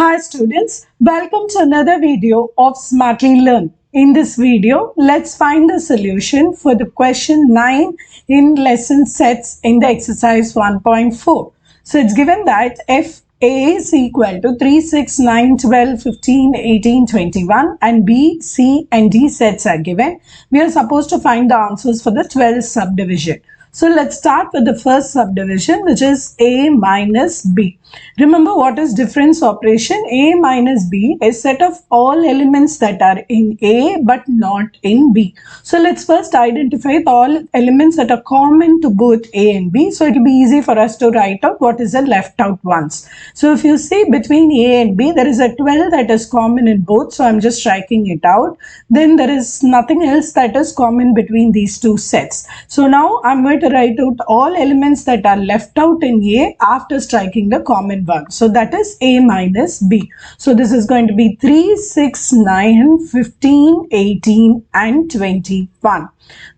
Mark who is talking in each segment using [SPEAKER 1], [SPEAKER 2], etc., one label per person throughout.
[SPEAKER 1] Hi students, welcome to another video of Smartly Learn. In this video, let's find the solution for the question 9 in lesson sets in the exercise 1.4. So it's given that if A is equal to 3, 6, 9, 12, 15, 18, 21 and B, C and D sets are given, we are supposed to find the answers for the 12th subdivision. So let's start with the first subdivision, which is A minus B. Remember what is difference operation? A minus B is set of all elements that are in A but not in B. So let's first identify all elements that are common to both A and B. So it will be easy for us to write out what is the left out ones. So if you see between A and B, there is a 12 that is common in both. So I'm just striking it out. Then there is nothing else that is common between these two sets. So now I'm going to write out all elements that are left out in A after striking the common one. So that is A minus B. So this is going to be 3, 6, 9, 15, 18 and 21.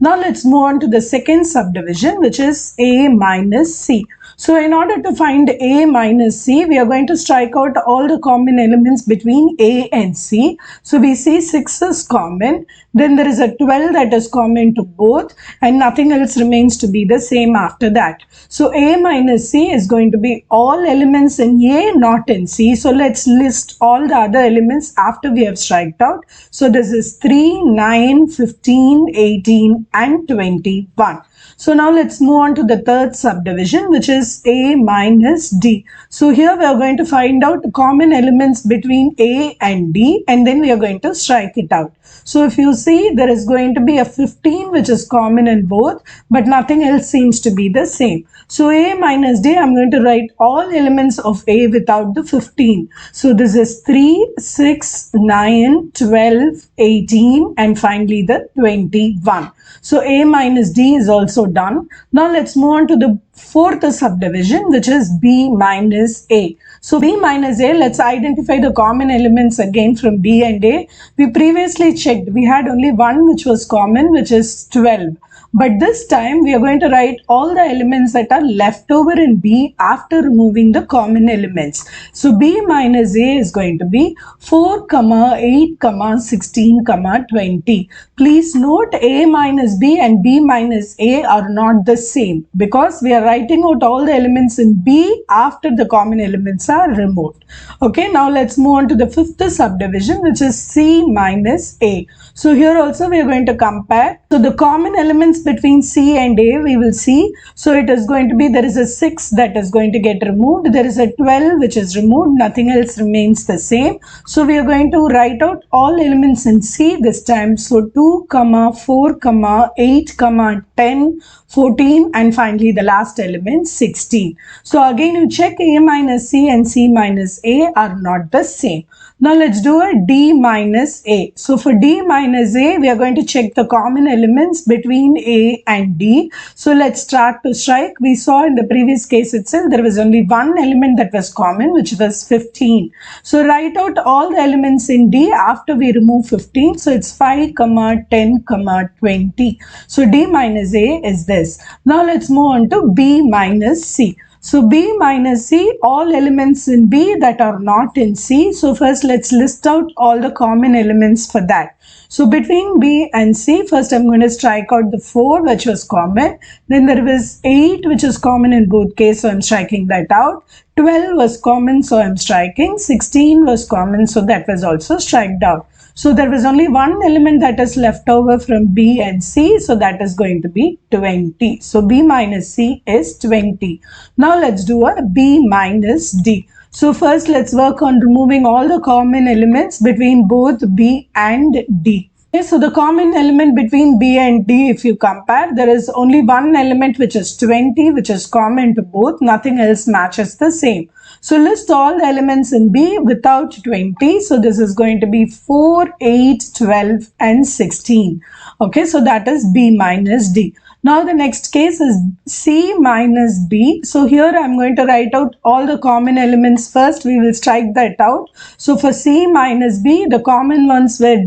[SPEAKER 1] Now let's move on to the second subdivision, which is A minus C. So in order to find A minus C, we are going to strike out all the common elements between A and C. So we see 6 is common, then there is a 12 that is common to both and nothing else remains to be the same after that. So A minus C is going to be all elements in A, not in C. So let's list all the other elements after we have striked out. So this is 3, 9, 15, 18 and 21. So now let's move on to the third subdivision, which is A minus D. So here we are going to find out the common elements between A and D and then we are going to strike it out. So if you see, there is going to be a 15 which is common in both, but nothing else seems to be the same. So A minus D, I'm going to write all elements of A without the 15. So this is 3, 6, 9, 12, 18 and finally the 21. So A minus D is also done. Now let's move on to the fourth subdivision, which is B minus A. So B minus A, let's identify the common elements again from B and A. We previously checked, we had only one which was common, which is 12. But this time we are going to write all the elements that are left over in B after removing the common elements. So B minus A is going to be 4, 8, 16, 20. Please note A minus B and B minus A are not the same because we are writing out all the elements in B after the common elements are removed. Okay, now let's move on to the fifth subdivision, which is C minus A. So here also we are going to compare. So the common elements between C and A we will see. So it is going to be, there is a 6 that is going to get removed. There is a 12 which is removed. Nothing else remains the same. So we are going to write out all elements in C this time. So 2, 4, 8, 10, 14 and finally the last element 16. So again you check A minus C and C minus A are not the same. Now let's do a D minus A. So for D minus A, we are going to check the common elements between A and D. So let's start to strike. We saw in the previous case itself, there was only one element that was common, which was 15. So write out all the elements in D after we remove 15. So it's 5, 10, 20. So D minus A is this. Now let's move on to B minus C. So B minus C, all elements in B that are not in C. So first let's list out all the common elements for that. So between B and C, first I'm going to strike out the 4 which was common. Then there was 8 which is common in both cases, so I'm striking that out. 12 was common, so I'm striking. 16 was common, so that was also striked out. So there was only one element that is left over from B and C. So that is going to be 20. So B minus C is 20. Now let's do a B minus D. So first let's work on removing all the common elements between both B and D. Okay, so the common element between B and D, if you compare, there is only one element which is 20, which is common to both. Nothing else matches the same. So list all the elements in B without 20. So this is going to be 4, 8, 12 and 16. Okay, so that is B minus D. Now the next case is C minus B. So here I'm going to write out all the common elements first. We will strike that out. So for C minus B, the common ones were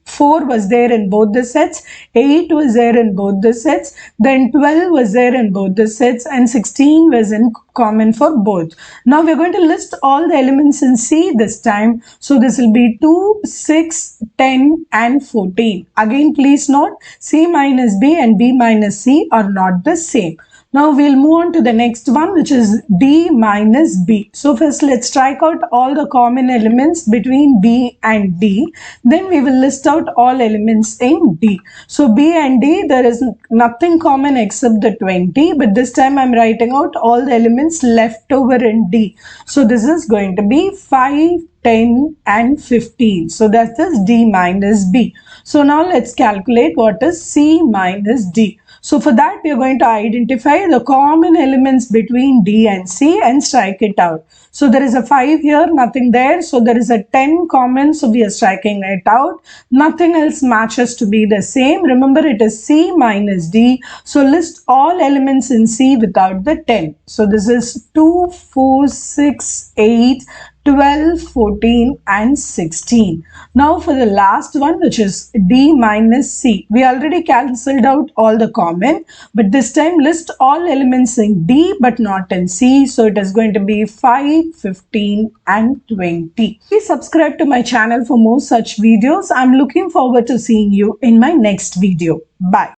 [SPEAKER 1] 4 was there in both the sets, 8 was there in both the sets, then 12 was there in both the sets and 16 was in common for both. Now we're going to list all the elements in C this time. So this will be 2, 6, 10 and 14. Again, please note C minus B and B minus C are not the same. Now we'll move on to the next one, which is D minus B. So first let's strike out all the common elements between B and D. Then we will list out all elements in D. So B and D, there is nothing common except the 20. But this time I'm writing out all the elements left over in D. So this is going to be 5, 10 and 15. So that is D minus B. So now let's calculate what is C minus D. So for that we are going to identify the common elements between D and C and strike it out. So there is a 5 here, nothing there. So there is a 10 common, so we are striking it out. Nothing else matches to be the same. Remember, it is C minus D. So list all elements in C without the 10. So this is 2, 4, 6, 8, 12, 14 and 16. Now for the last one, which is D minus C. We already cancelled out all the common, but this time list all elements in D but not in C. So it is going to be 5, 15 and 20. Please subscribe to my channel for more such videos. I'm looking forward to seeing you in my next video. Bye.